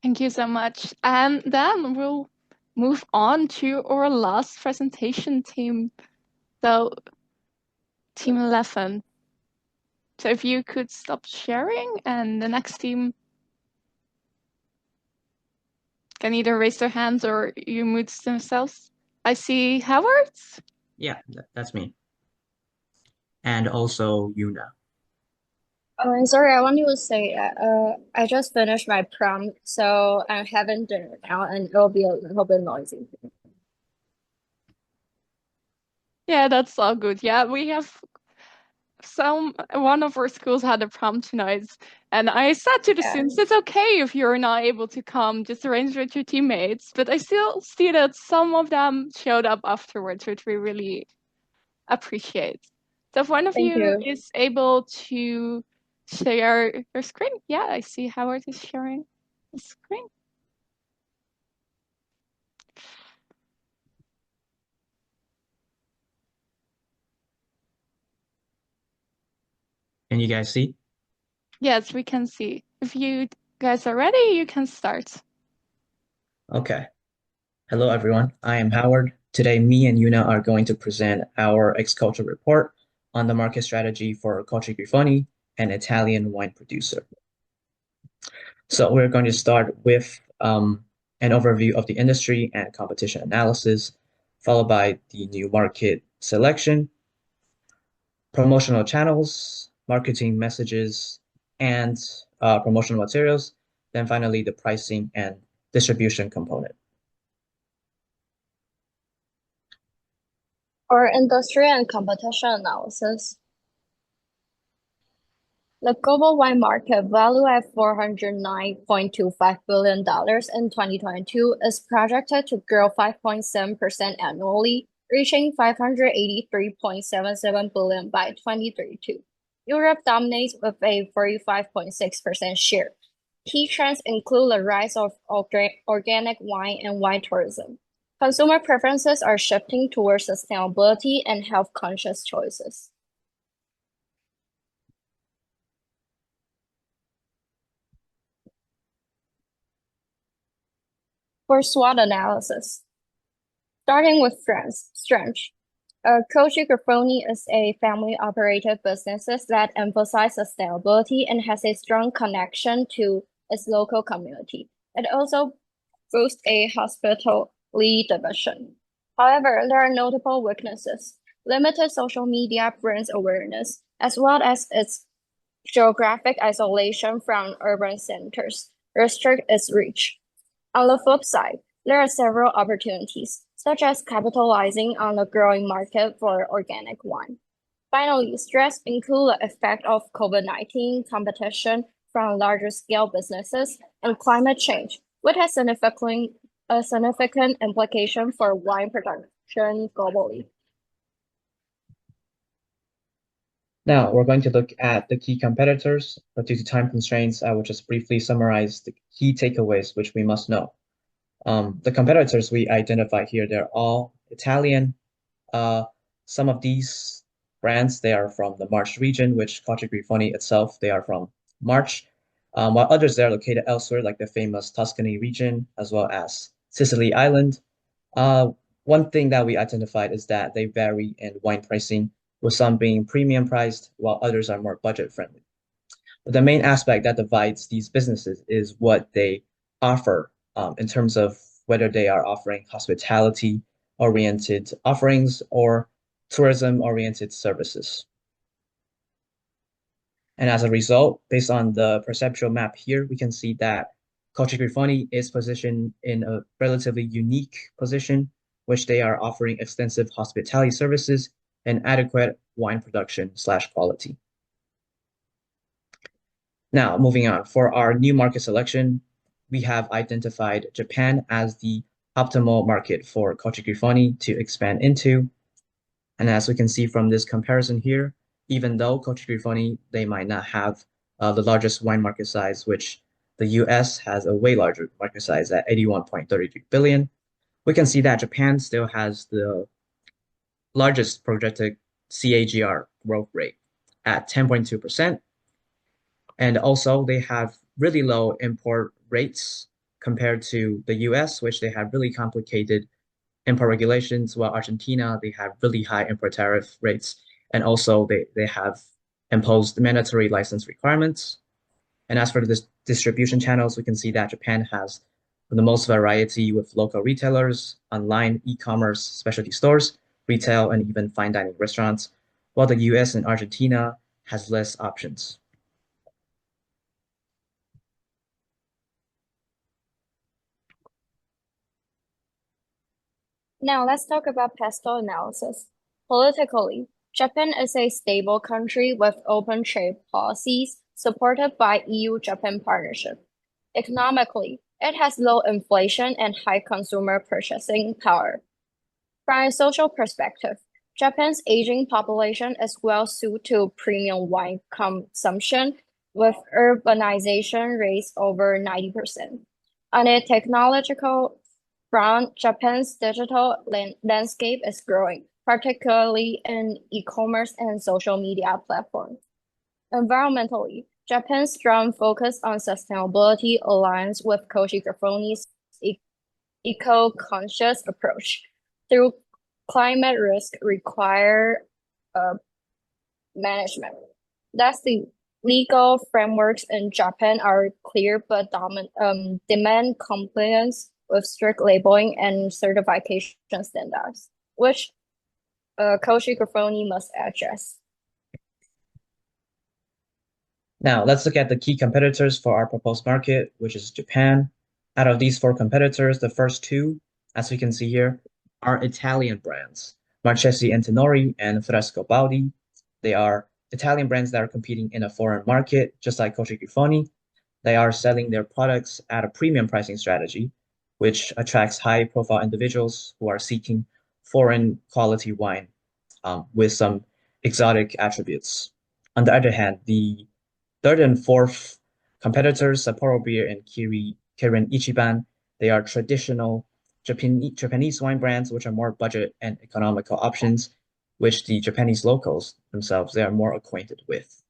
Thank you so much. And then we'll move on to our last presentation team. So, Team 11. So if you could stop sharing, and the next team can either raise their hands or you mute themselves. I see Howard. Yeah, that's me. And also Yuna. Oh, and sorry, I wanted to say, I just finished my prompt, so I'm having dinner now, and it'll be a little bit noisy. Yeah, that's all good. Yeah, we have one of our schools had a prom tonight, and I said to the students, it's okay if you're not able to come, just arrange with your teammates. But I still see that some of them showed up afterwards, which we really appreciate. So if one of you is able to share your screen. Yeah, I see Howard is sharing the screen. Can you guys see? Yes, we can see. If you guys are ready, you can start. Okay. Hello, everyone. I am Howard. Today, me and Yuna are going to present our X-Culture report on the market strategy for Colci Grifoni, an Italian wine producer. So we're going to start with an overview of the industry and competition analysis, followed by the new market selection, promotional channels, marketing messages, and promotional materials, then finally the pricing and distribution component. For industry and competition analysis, the global wine market value at $409.25 billion in 2022 is projected to grow 5.7% annually, reaching $583.77 billion by 2032. Europe dominates with a 45.6% share. Key trends include the rise of organic wine and wine tourism. Consumer preferences are shifting towards sustainability and health-conscious choices. For SWOT analysis, starting with strengths. Colci Grifoni is a family-operated business that emphasizes sustainability and has a strong connection to its local community. It also boasts a hospitality division. However, there are notable weaknesses: limited social media brand awareness, as well as its geographic isolation from urban centers, restrict its reach. On the flip side, there are several opportunities, such as capitalizing on the growing market for organic wine. Finally, stress include the effect of COVID-19, competition from larger scale businesses, and climate change, which has a significant implication for wine production globally. Now we're going to look at the key competitors, but due to time constraints, I will just briefly summarize the key takeaways which we must know. The competitors we identify here, they're all Italian. Some of these brands, they are from the Marche region, which Colci Grifoni itself, they are from Marche, while others, they're located elsewhere, like the famous Tuscany region, as well as Sicily Island. One thing that we identified is that they vary in wine pricing, with some being premium priced while others are more budget friendly. But the main aspect that divides these businesses is what they offer in terms of whether they are offering hospitality-oriented offerings or tourism-oriented services. And as a result, based on the perceptual map here, we can see that Culture Grifoni is positioned in a relatively unique position, which they are offering extensive hospitality services and adequate wine production/quality. Now, moving on, for our new market selection, we have identified Japan as the optimal market for Culture Grifoni to expand into. And as we can see from this comparison here, even though Culture Grifoni, they might not have the largest wine market size, which the US has a way larger market size at 81.33 billion, we can see that Japan still has the largest projected CAGR growth rate at 10.2%. And also they have really low import rates compared to the US, which they have really complicated import regulations, while Argentina, they have really high import tariff rates. And also they have imposed mandatory license requirements. And as for the distribution channels, we can see that Japan has the most variety with local retailers, online e-commerce, specialty stores, retail, and even fine dining restaurants, while the US and Argentina has less options. Now let's talk about PESTEL analysis. Politically, Japan is a stable country with open trade policies supported by EU-Japan partnership. Economically, it has low inflation and high consumer purchasing power. From a social perspective, Japan's aging population is well suited to premium wine consumption, with urbanization rates over 90%. On a technological front, Japan's digital landscape is growing, particularly in e-commerce and social media platforms. Environmentally, Japan's strong focus on sustainability aligns with Culture Grifoni's eco-conscious approach. Through climate risk require management. Thus, the legal frameworks in Japan are clear but demand compliance with strict labeling and certification standards, which Culture Grifoni must address. Now, let's look at the key competitors for our proposed market, which is Japan. Out of these 4 competitors, the first 2, as we can see here, are Italian brands, Marchesi Antinori and Frescobaldi. They are Italian brands that are competing in a foreign market, just like Culture Grifoni. They are selling their products at a premium pricing strategy, which attracts high-profile individuals who are seeking foreign quality wine with some exotic attributes. On the other hand, the third and fourth competitors, Sapporo Beer and Kirin Ichiban, they are traditional Japanese wine brands, which are more budget and economical options, which the Japanese locals themselves, they are more acquainted with.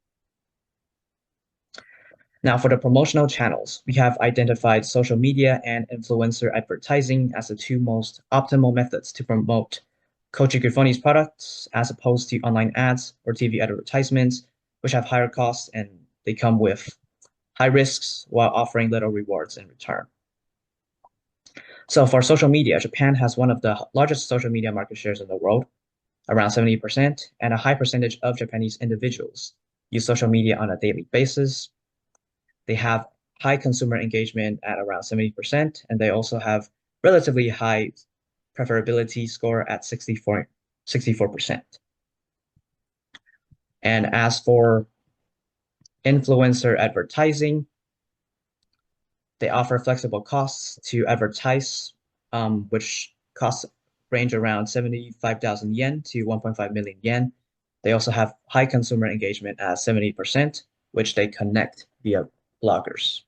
Now, for the promotional channels, we have identified social media and influencer advertising as the 2 most optimal methods to promote Culture Grifoni's products, as opposed to online ads or TV advertisements, which have higher costs and they come with high risks while offering little rewards in return. So for social media, Japan has one of the largest social media market shares in the world, around 70%, and a high percentage of Japanese individuals use social media on a daily basis. They have high consumer engagement at around 70%, and they also have relatively high preferability score at 64%. And as for influencer advertising, they offer flexible costs to advertise, which costs range around 75,000 yen to 1.5 million yen. They also have high consumer engagement at 70%, which they connect via bloggers.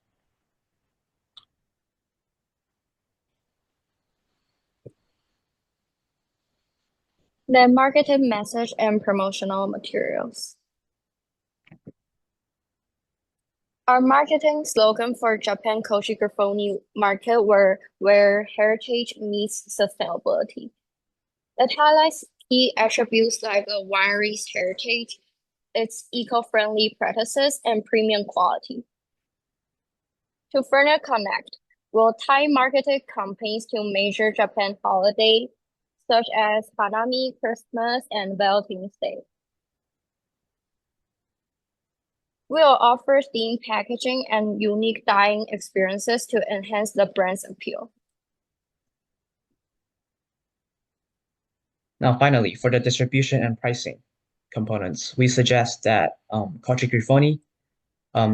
The marketing message and promotional materials. Our marketing slogan for Japan Koshi Grifoni market where heritage meets sustainability. It highlights key attributes like a winery's heritage, its eco-friendly practices, and premium quality. To further connect, we'll tie marketed campaigns to major Japan holidays such as Hanami, Christmas, and Valentine's Day. We'll offer themed packaging and unique dining experiences to enhance the brand's appeal. Now, finally, for the distribution and pricing components, we suggest that Kochi Grifoni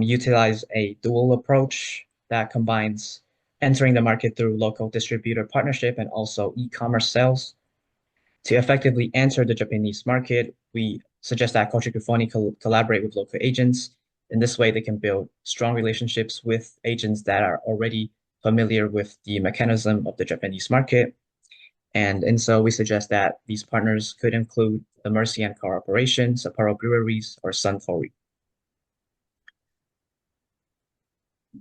utilize a dual approach that combines entering the market through local distributor partnership and also e-commerce sales. To effectively enter the Japanese market, we suggest that Kochi Grifoni collaborate with local agents. In this way, they can build strong relationships with agents that are already familiar with the mechanism of the Japanese market. And so we suggest that these partners could include the Mercy and Corporation, Sapporo Breweries, or Suntory.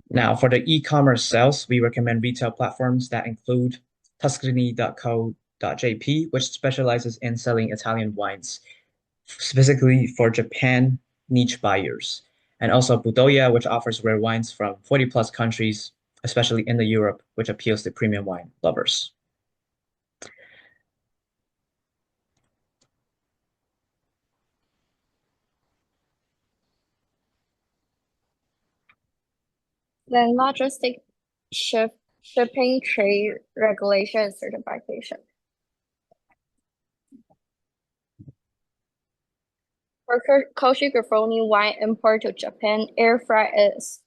Now, for the e-commerce sales, we recommend retail platforms that include tuscany.co.jp, which specializes in selling Italian wines, specifically for Japan niche buyers, and also Budoya, which offers rare wines from 40 plus countries, especially in the Europe, which appeals to premium wine lovers. Then logistic shipping, trade regulation, and certification. For Koshi Grifoni wine import to Japan, air freight is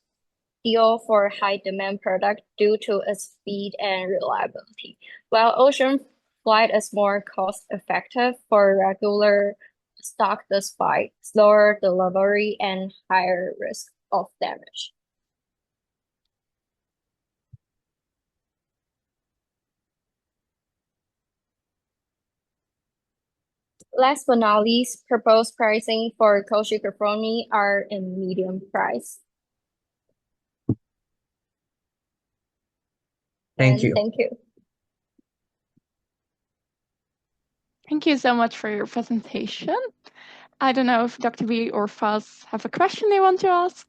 ideal for high demand product due to its speed and reliability, while ocean flight is more cost effective for regular stock despite slower delivery and higher risk of damage. Last but not least, proposed pricing for Koshi Grifoni are in medium price. Thank you. Thank you. Thank you so much for your presentation. I don't know if Dr. B or Faz have a question they want to ask.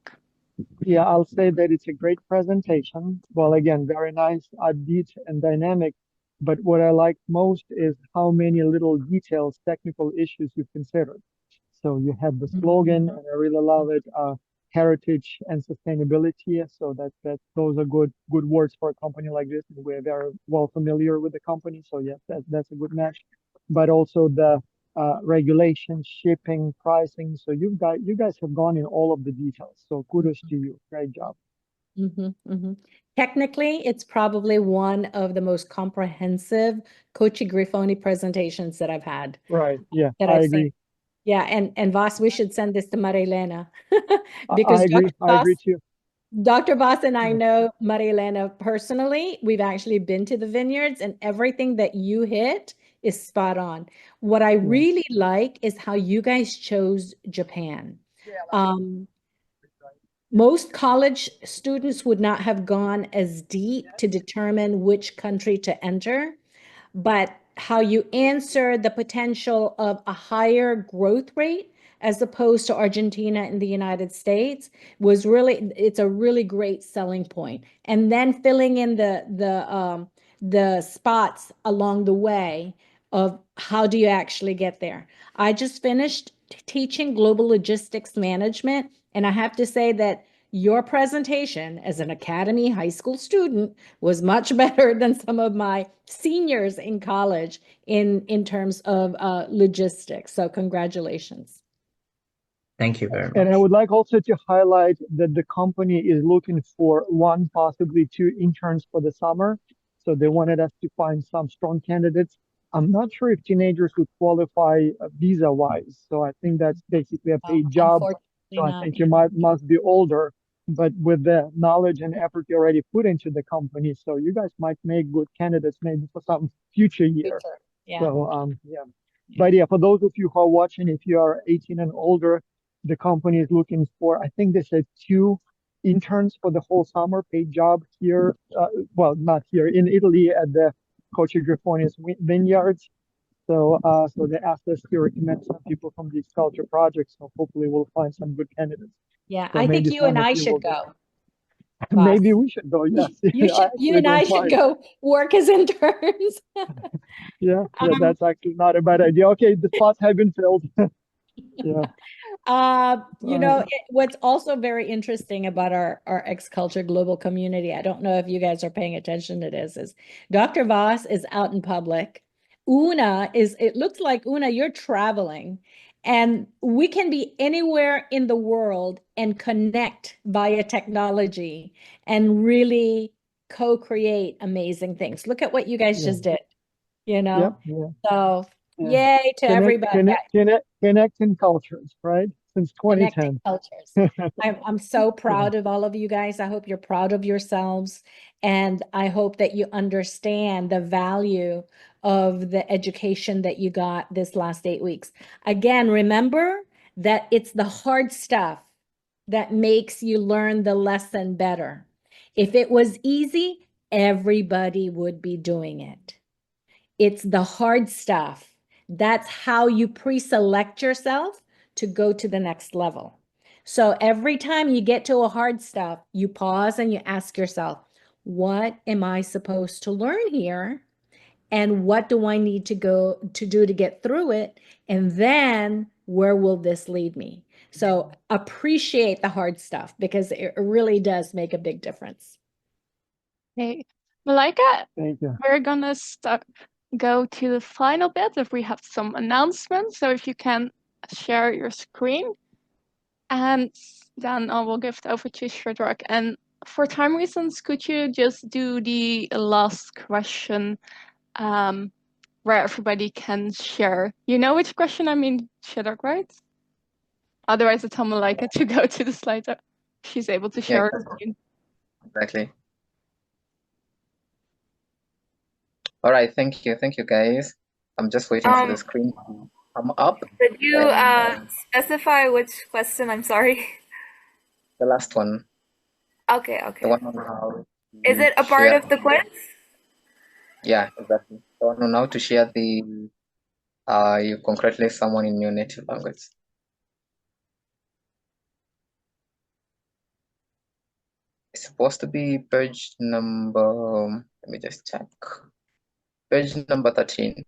Yeah, I'll say that it's a great presentation. Well, again, very nice, upbeat and dynamic. But what I like most is how many little details, technical issues you've considered. So you have the slogan, and I really love it, heritage and sustainability. So that those are good words for a company like this. And we're very well familiar with the company. So yes, that's a good match. But also the regulation, shipping, pricing. So you guys have gone in all of the details. So kudos to you. Great job. Technically, it's probably one of the most comprehensive Kochi Grifoni presentations that I've had. Right. Yeah, that I I've agree. seen. Yeah, and Voss, we should send this to Marilena I because agree. I agree too. Dr. Voss and I know Marilena personally. We've actually been to the vineyards, and everything that you hit is spot on. What I really like is how you guys chose Japan. Most college students would not have gone as deep to determine which country to enter, but how you answer the potential of a higher growth rate as opposed to Argentina and the United States was really, it's a really great selling point. And then filling in the spots along the way of how do you actually get there. I just finished teaching global logistics management, and I have to say that your presentation as an Academy high school student was much better than some of my seniors in college in terms of logistics. So congratulations. Thank you very much. And I would like also to highlight that the company is looking for 1, possibly 2 interns for the summer. So they wanted us to find some strong candidates. I'm not sure if teenagers would qualify visa-wise. So I think that's basically a paid job. So I think you must be older, but with the knowledge and effort you already put into the company, so you guys might make good candidates maybe for some future year. Yeah. So yeah. But yeah, for those of you who are watching, if you are 18 and older, the company is looking for, I think they said 2 interns for the whole summer, paid job here. Well, not here, in Italy at the Coach Grifonius vineyards. So they asked us to recommend some people from these culture projects. So hopefully we'll find some good candidates. Yeah, So I think maybe you some and of I you will should go, maybe boss. we should go. Yes, You I should, you actually and I don't should mind. go work as interns. Yeah, Um, that's actually not a bad idea. Okay, the spots have been filled. Yeah. You know, what's also very interesting about our X-Culture global community, I don't know if you guys are paying attention to this, is Dr. Voss is out in public. It looks like Una, you're traveling, and we can be anywhere in the world and connect via technology and really co-create amazing things. Look at what you guys just did, you know? Yeah. So Yeah. yay to everybody. Connecting cultures, right? Since Connecting 2010. cultures. I'm so proud of all of you guys. I hope you're proud of yourselves. And I hope that you understand the value of the education that you got this last 8 weeks. Again, remember that it's the hard stuff that makes you learn the lesson better. If it was easy, everybody would be doing it. It's the hard stuff. That's how you pre-select yourself to go to the next level. So every time you get to a hard stuff, you pause and you ask yourself, what am I supposed to learn here? And what do I need to go to do to get through it? And then where will this lead me? So appreciate the hard stuff because it really does make a big difference. Hey, Malika, Thank you. we're gonna go to the final bit if we have some announcements. So if you can share your screen, and then I will give it over to Shadrach. And for time reasons, could you just do the last question where everybody can share? You know which question I mean, Shadrach, right? Otherwise, I tell Malika to go to the slide. She's able to share her screen. Exactly. All right, thank you, guys. I'm just waiting for the screen to come up. Could you specify which question? I'm sorry. The last one. Okay. The one on how Is it a part of the quiz? Yeah, exactly. The one on how to share the you congratulate someone in your native language. It's supposed to be page number, let me just check. Page number 13.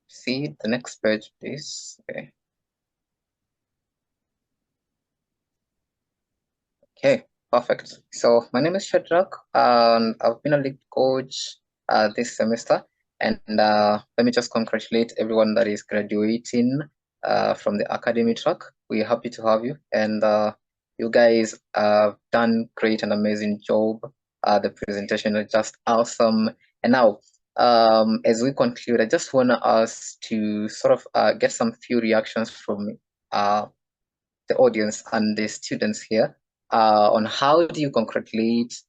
See the next page, please. Okay, perfect. So my name is Shadrach, and I've been a lead coach this semester. And let me just congratulate everyone that is graduating from the academy track. We're happy to have you, and you guys have done great and amazing job. The presentation is just awesome. And now, as we conclude, I just want us to sort of get some few reactions from the audience and the students here on how do you congratulate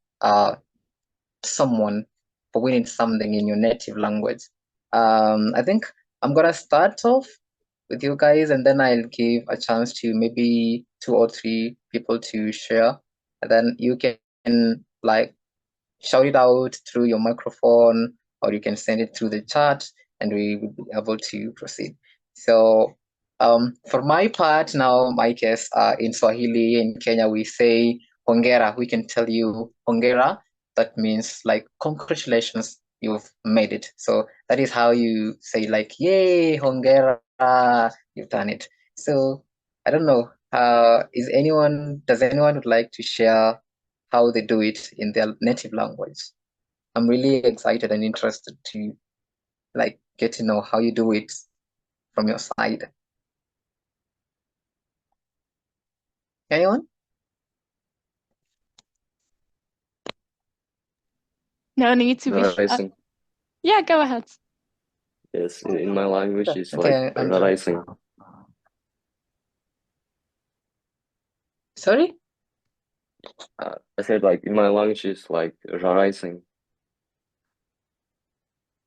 someone for winning something in your native language. I think I'm gonna start off with you guys, and then I'll give a chance to maybe 2 or 3 people to share, and then you can like shout it out through your microphone, or you can send it through the chat, and we will be able to proceed. So for my part now, my case, in Swahili, in Kenya, we say hongera. We can tell you hongera. That means like congratulations, you've made it. So that is how you say like, yay, hongera, you've done it. So I don't know, does anyone would like to share how they do it in their native language? I'm really excited and interested to like get to know how you do it from your side. Anyone? No need to be Rising. Yeah, go ahead. Yes, in my language, it's Okay, like rising. Sorry? I said like in my language is like rising.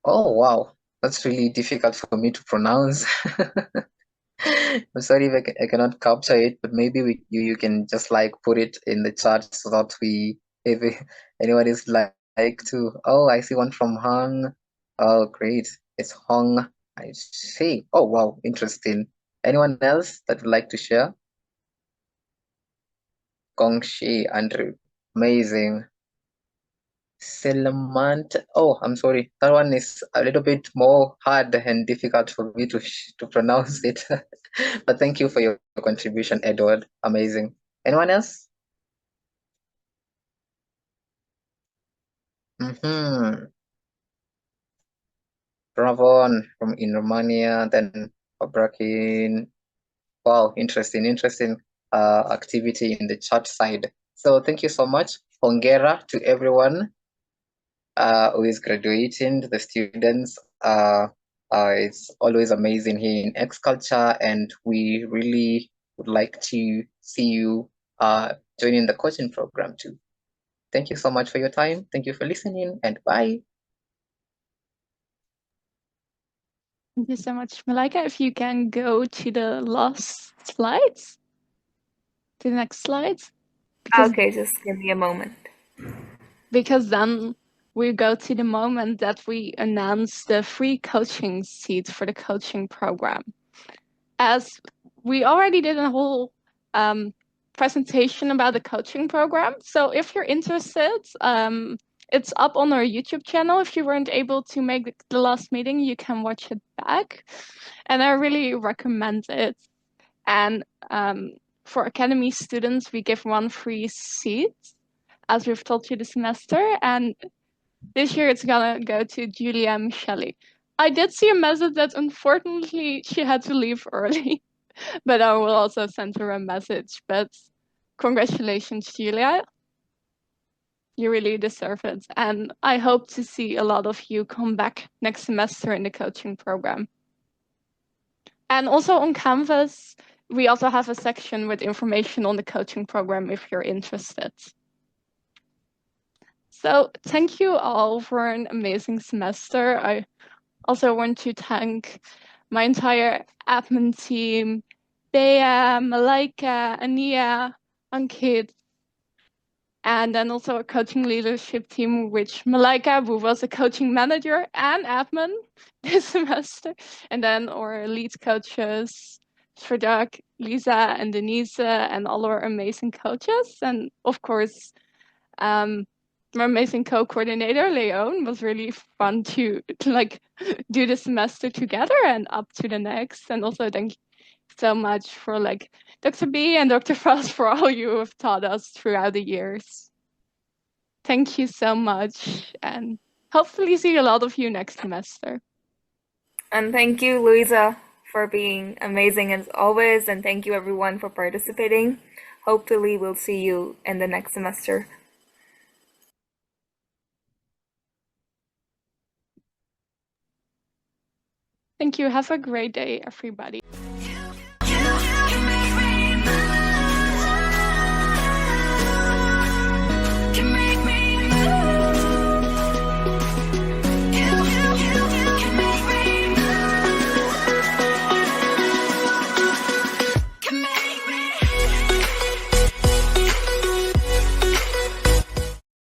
Oh, wow. That's really difficult for me to pronounce. I'm sorry if I cannot capture it, but maybe you can just like put it in the chat so that if anyone is like to. Oh, I see one from Hong. Oh, great. It's Hong. I see. Oh, wow. Interesting. Anyone else that would like to share? Gongshi, Andrew. Amazing. Selamant. Oh, I'm sorry. That one is a little bit more hard and difficult for me to pronounce it. But thank you for your contribution, Edward. Amazing. Anyone else? Ravon from in Romania, then Abrakin. Wow, interesting activity in the chat side. So thank you so much. Hongera to everyone who is graduating, the students. It's always amazing here in X Culture, and we really would like to see you joining the coaching program too. Thank you so much for your time. Thank you for listening, and bye. Thank you so much, Malika. If you can go to the last slides, to the next slides. Okay, just give me a moment. Because then we go to the moment that we announce the free coaching seats for the coaching program. As we already did a whole presentation about the coaching program. So if you're interested, it's up on our YouTube channel. If you weren't able to make the last meeting, you can watch it back. And I really recommend it. And for Academy students, we give 1 free seat, as we've told you this semester. And this year it's gonna go to Julia Micheli. I did see a message that unfortunately she had to leave early, but I will also send her a message. But congratulations, Julia. You really deserve it. And I hope to see a lot of you come back next semester in the coaching program. And also on Canvas, we also have a section with information on the coaching program if you're interested. So thank you all for an amazing semester. I also want to thank my entire admin team, Bea, Malika, Ania, Ankit, and then also a coaching leadership team, which Malika, who was a coaching manager and admin this semester, and then our lead coaches, Shrdak, Lisa, and Denise, and all our amazing coaches. And of course, my amazing co-coordinator, Leon, was really fun to like do the semester together and up to the next. And also thank you so much for like Dr. B and Dr. Frost for all you have taught us throughout the years. Thank you so much, and hopefully see a lot of you next semester. And thank you, Louisa, for being amazing as always, and thank you everyone for participating. Hopefully we'll see you in the next semester. Thank you. Have a great day, everybody.